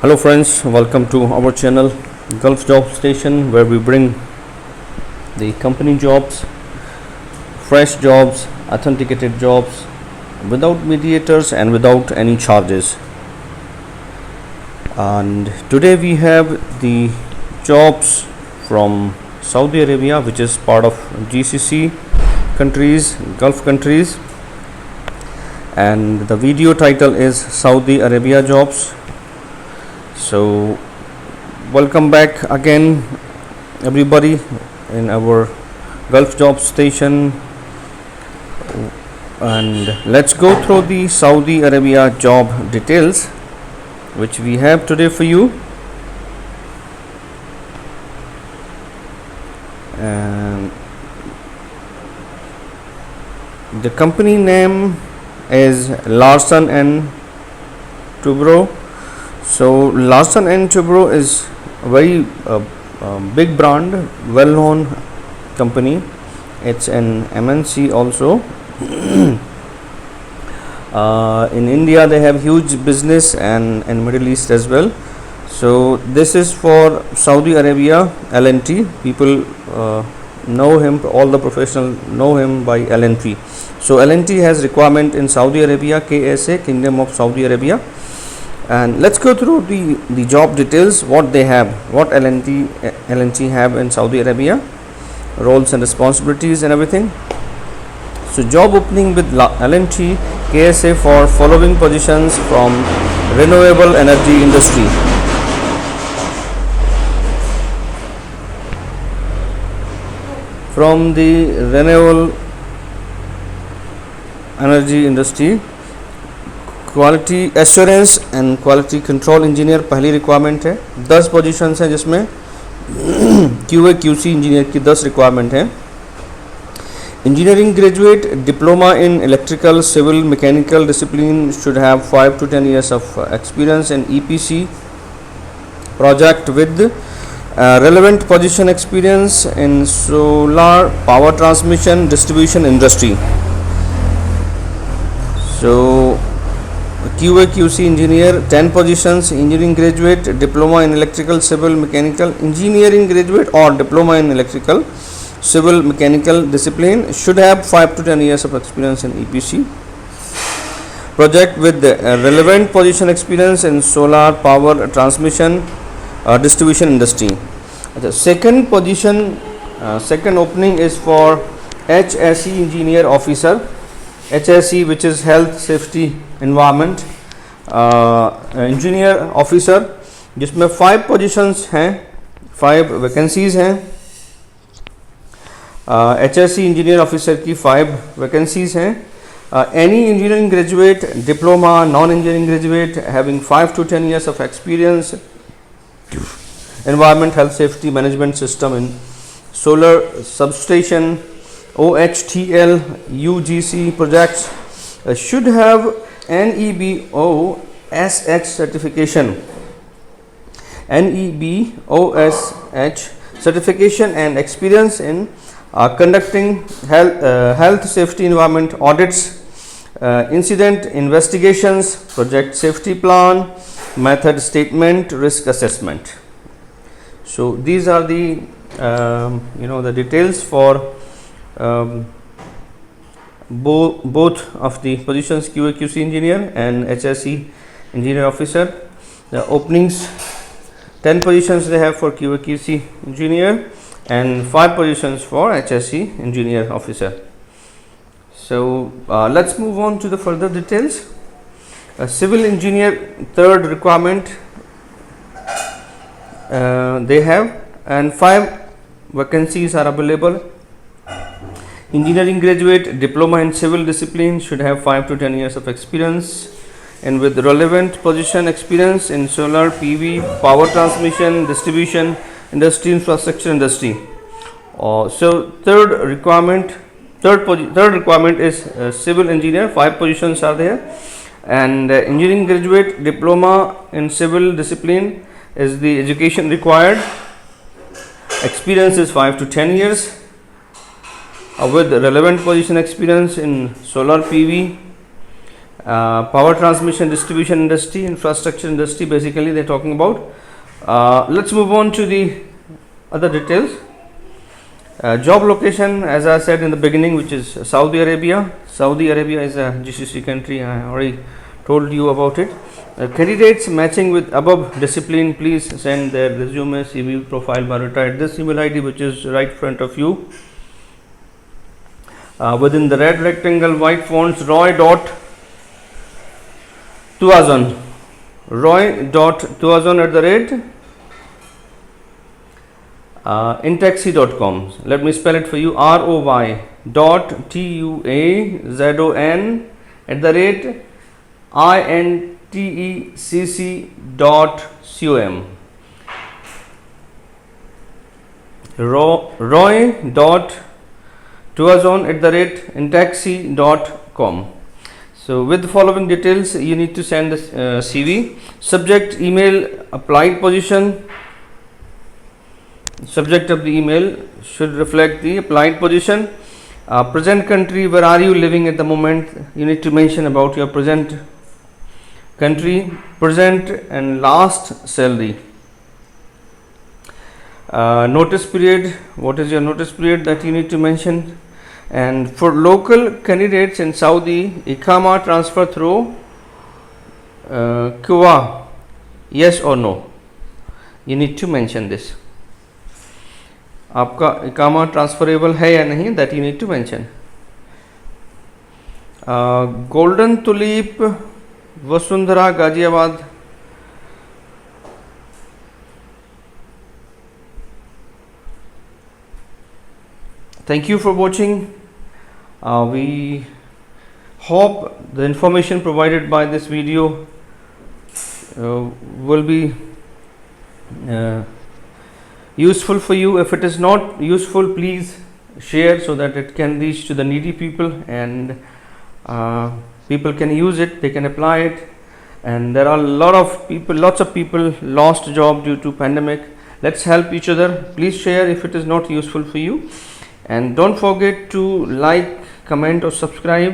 Hello friends, welcome to our channel Gulf Job Station, where we bring the company jobs, fresh jobs, authenticated jobs without mediators and without any charges. And today we have the jobs from Saudi Arabia, which is part of GCC countries, Gulf countries, and the video title is Saudi Arabia jobs. So welcome back again everybody in our Gulf Job Station, and let's go through the Saudi Arabia job details which we have today for you. And the company name is Larsen and Toubro. So Larsen and Toubro is a very big brand, well-known company. It's an MNC also. In India they have huge business, and in Middle East as well. So this is for Saudi Arabia, L&T. People know him, all the professionals know him by L&T. So L&T has requirement in Saudi Arabia, KSA, Kingdom of Saudi Arabia. And let's go through the job details, what they have, what L&T have in Saudi Arabia, roles and responsibilities and everything. So job opening with L&T KSA for following positions from renewable energy industry. From the renewable energy industry, quality assurance and quality control engineer पहली requirement है. 10 positions हैं जिसमें QA QC engineer की 10 requirement है. Engineering graduate diploma in electrical civil mechanical discipline should have 5 to 10 years of experience in EPC project with relevant position experience in solar power transmission distribution industry. So QA QC engineer 10 positions, engineering graduate, diploma in electrical civil mechanical, engineering graduate or diploma in electrical civil mechanical discipline should have 5 to 10 years of experience in EPC project with relevant position experience in solar power transmission distribution industry. The second position, second opening is for HSE engineer officer, HSE which is health safety environment engineer officer, जिसमें 5 positions हैं, 5 vacancies हैं. HSE engineer officer की 5 vacancies हैं. Any engineering graduate, diploma, non engineering graduate having 5 to 10 years of experience environment health safety management system in solar substation OHTL UGC projects should have NEBO SH certification, NEBO SH certification and experience in conducting health safety environment audits, incident investigations, project safety plan, method statement, risk assessment. So these are the the details for both of the positions, QA QC engineer and HSE engineer officer. The openings, 10 positions they have for QA QC engineer and 5 positions for HSE engineer officer. So let's move on to the further details. Civil engineer, third requirement they have, and 5 vacancies are available. Engineering graduate, diploma in civil discipline should have 5 to 10 years of experience and with relevant position experience in solar PV, power transmission, distribution industry, infrastructure industry. So third requirement is civil engineer. 5 positions are there, and engineering graduate, diploma in civil discipline is the education required. Experience is 5 to 10 years. With relevant position experience in solar PV power transmission distribution industry, infrastructure industry, basically they're talking about. Let's move on to the other details. Job location, as I said in the beginning, which is Saudi Arabia. Saudi Arabia is a GCC country. I already told you about it. Candidates matching with above discipline, please send their resume, CV, profile, biodata at this email ID, which is right in front of you. Within the red rectangle, white fonts, roy.2000 roy.2000@intaxi.com. Let me spell it for you. roy.tuazon@intecc.com. roy.tuazon@intaxi.com. So with the following details, you need to send the CV. Subject email, applied position. Subject of the email should reflect the applied position. Present country, where are you living at the moment? You need to mention about your present country, present and last salary. Notice period, what is your notice period that you need to mention. And for local candidates in Saudi, Iqama transfer through Kuwa, yes or no, you need to mention this. आपका इकामा transferable है या नहीं, that you need to mention. Golden tulip, Vasundhara, Ghaziabad. Thank you for watching. We hope the information provided by this video will be useful for you. If it is not useful, please share so that it can reach to the needy people, and people can use it, they can apply it. And there are lots of people lost job due to pandemic. Let's help each other. Please share if it is not useful for you, and don't forget to like, comment or subscribe.